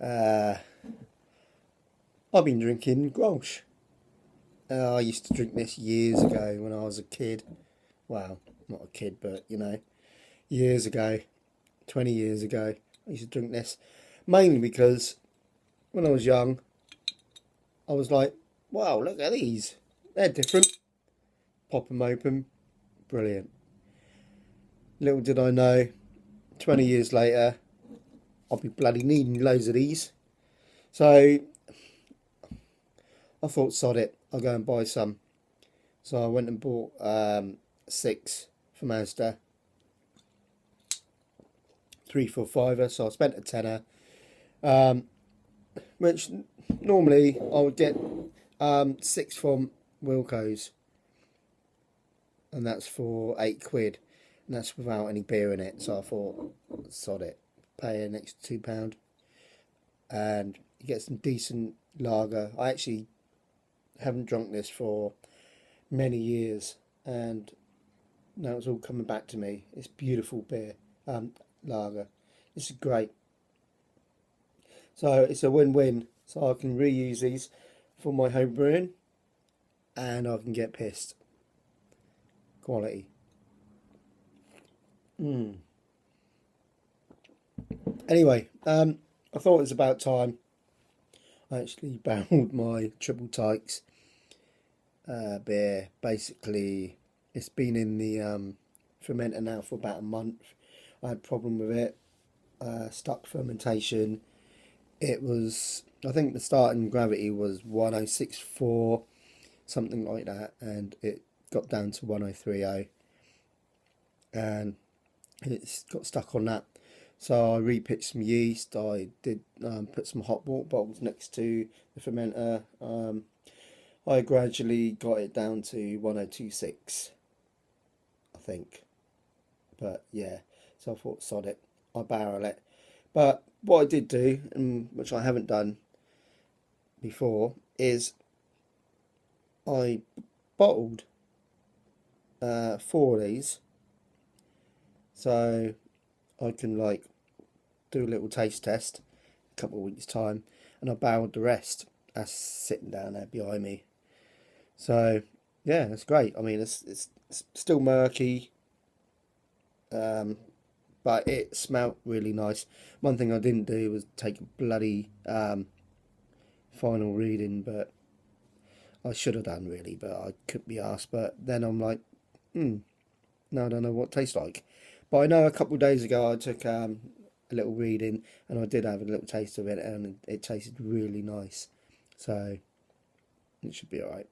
I've been drinking Grolsch. I used to drink this years ago when I was a kid. Well, not a kid, but you know, years ago, 20 years ago, I used to drink this. Mainly because when I was young, I was like, wow, look at these. They're different. Pop them open. Brilliant. Little did I know, 20 years later, I'll be bloody needing loads of these. So I thought, sod it, I'll go and buy some. So I went and bought 6 from Asda. 3 for £5, so I spent a tenner. Which normally I would get 6 from Wilko's. And that's for £8. And that's without any beer in it. So I thought, sod it, pay an extra £2. And you get some decent lager. I actually haven't drunk this for many years, and now it's all coming back to me. It's beautiful beer, lager. This is great. So it's a win-win. So I can reuse these for my home brewing, and I can get pissed. Quality. Anyway, I thought it was about time I actually barreled my triple tykes beer. Basically, it's been in the fermenter now for about a month. I had a problem with it, stuck fermentation. It was, I think the starting gravity was 1064, something like that, and it got down to 1030, and it's got stuck on that. So I repitched some yeast. I did put some hot water bottles next to the fermenter. I gradually got it down to 1026, I think. But yeah, so I thought, sod it, I'll barrel it. But what I did do, and which I haven't done before, is I bottled 4 of these. So I can like do a little taste test a couple of weeks time, and I barreled the rest. That's sitting down there behind me. So yeah, it's great. I mean, it's still murky, but it smelt really nice. One thing I didn't do was take a bloody final reading, but I should have done really, but I couldn't be asked. But then I'm like, now I don't know what it tastes like. But I know a couple of days ago I took a little reading, and I did have a little taste of it, and it tasted really nice. So it should be alright.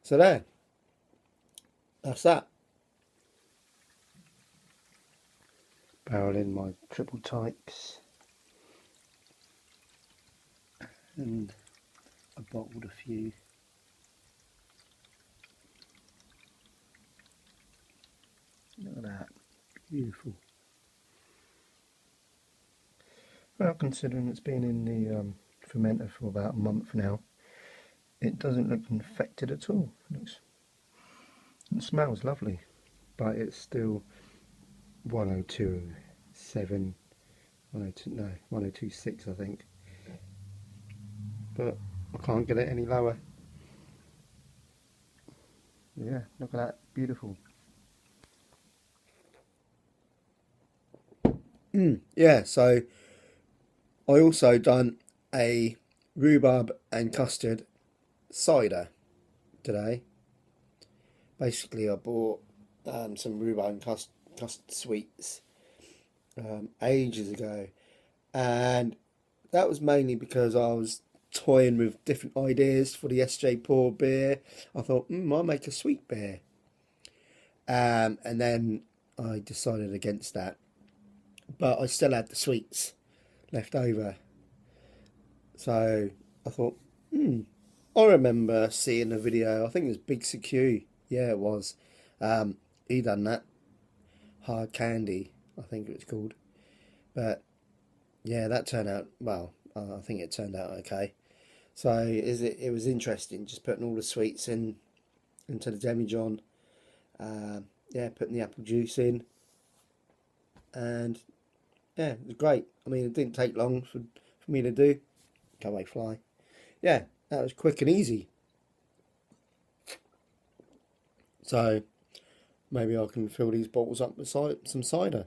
So there, that's that. Barrel in my triple tykes, and I bottled a few. Look at that, beautiful. Well, considering it's been in the fermenter for about a month now, it doesn't look infected at all. It smells lovely, but it's still 1027, 1026 I think. But I can't get it any lower. Yeah, look at that, beautiful. Yeah, so I also done a rhubarb and custard cider today. Basically, I bought some rhubarb and custard sweets ages ago, and that was mainly because I was toying with different ideas for the Sjporr beer. I thought, I'll make a sweet beer, and then I decided against that. But I still had the sweets left over, so I thought, I remember seeing a video, I think it was Big CQ, yeah it was, he done that, Hard Candy, I think it was called. But yeah, that turned out, well, I think it turned out okay. So it was interesting, just putting all the sweets into the demijohn, yeah, putting the apple juice in, and yeah, it was great. I mean, it didn't take long for for me to do. Can't wait fly. Yeah, that was quick and easy. So maybe I can fill these bottles up with some cider.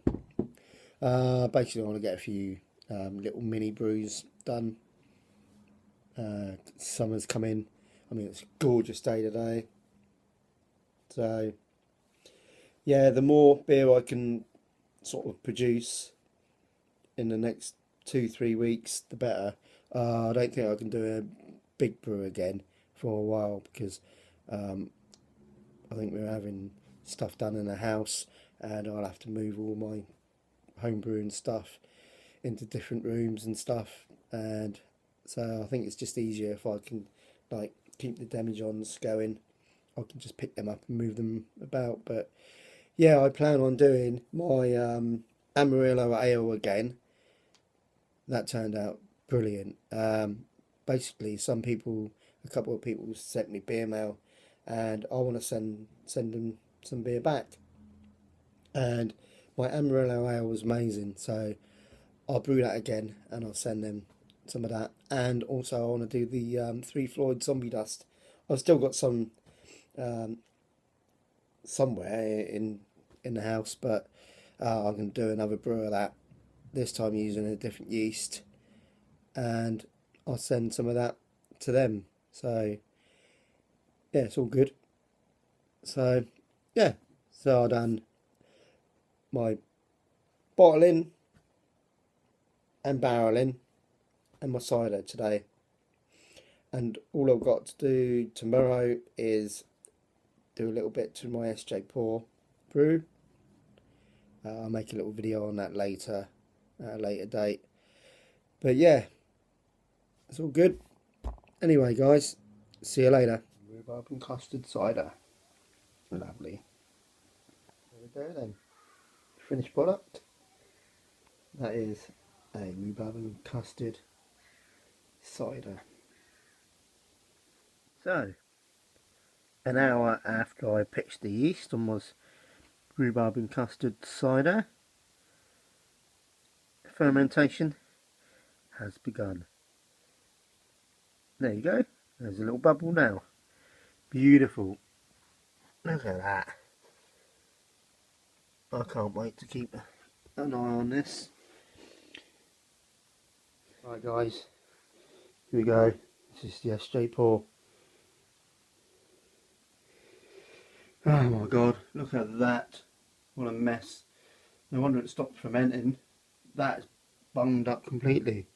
Basically, I want to get a few little mini brews done. Summer's come in. I mean, it's a gorgeous day today. So, yeah, the more beer I can sort of produce in the next 2-3 weeks, the better. I don't think I can do a big brew again for a while because I think we're having stuff done in the house and I'll have to move all my home brewing stuff into different rooms and stuff, and so I think it's just easier if I can like keep the demijohns going. I can just pick them up and move them about. But yeah, I plan on doing my Amarillo ale again. That turned out brilliant. Basically, a couple of people sent me beer mail, and I want to send them some beer back. And my Amarillo ale was amazing, so I'll brew that again and I'll send them some of that. And also I want to do the 3 Floyd Zombie Dust. I've still got some somewhere in the house, but I'm going to do another brew of that, this time using a different yeast, and I'll send some of that to them. So yeah, it's all good. So yeah, so I've done my bottling and barreling and my cider today, and all I've got to do tomorrow is do a little bit to my Sjporr brew. I'll make a little video on that later at a later date, but yeah, it's all good. Anyway guys, see you later. Rhubarb and custard cider, lovely. There we go then, finished product. That is a rhubarb and custard cider. So, an hour after I pitched the yeast on my rhubarb and custard cider, fermentation has begun. There you go, there's a little bubble now. Beautiful. Look at that. I can't wait to keep an eye on this. Right guys, here we go. This is the Sjporr. Oh my god, look at that. What a mess. No wonder it stopped fermenting. That's bunged up completely.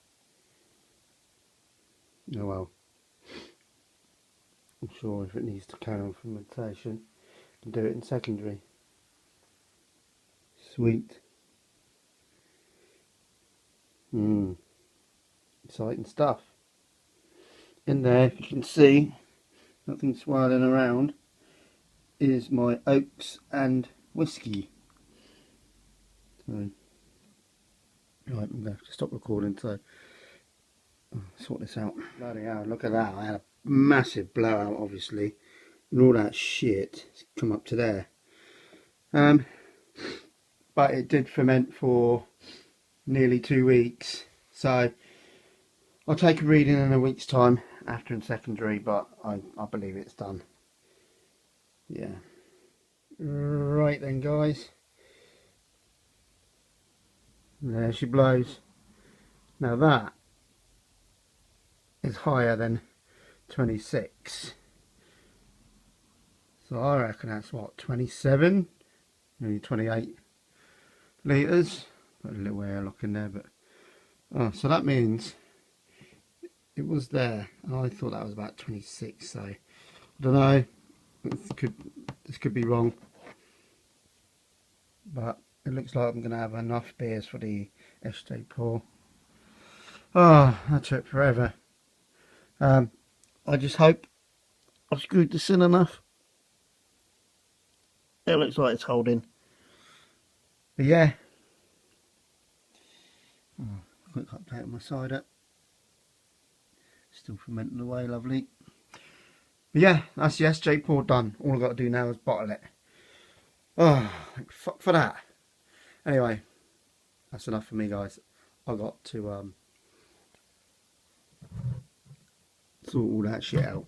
Oh well. I'm sure if it needs to carry on fermentation, I can do it in secondary. Sweet. Exciting stuff. In there, if you can see, nothing swirling around, is my oats and whiskey. So, right, I'm going to have to stop recording so sort this out. Bloody hell, look at that. I had a massive blowout obviously, and all that shit has come up to there. But it did ferment for nearly 2 weeks, so I'll take a reading in a week's time after in secondary, but I believe it's done. Yeah. Right then guys, there she blows. Now that is higher than 26, so I reckon that's what, 27, maybe 28 litres. Got a little airlock in there, but so that means it was there, and I thought that was about 26, so I don't know, this could be wrong, but it looks like I'm going to have enough beers for the Sjporr. Oh, that took forever. I just hope I've screwed this in enough. It looks like it's holding. But yeah. Quick update on my cider. Still fermenting away, lovely. But yeah, that's the Sjporr done. All I've got to do now is bottle it. Oh, fuck for that. Anyway, that's enough for me guys. I've got to sort all that shit out.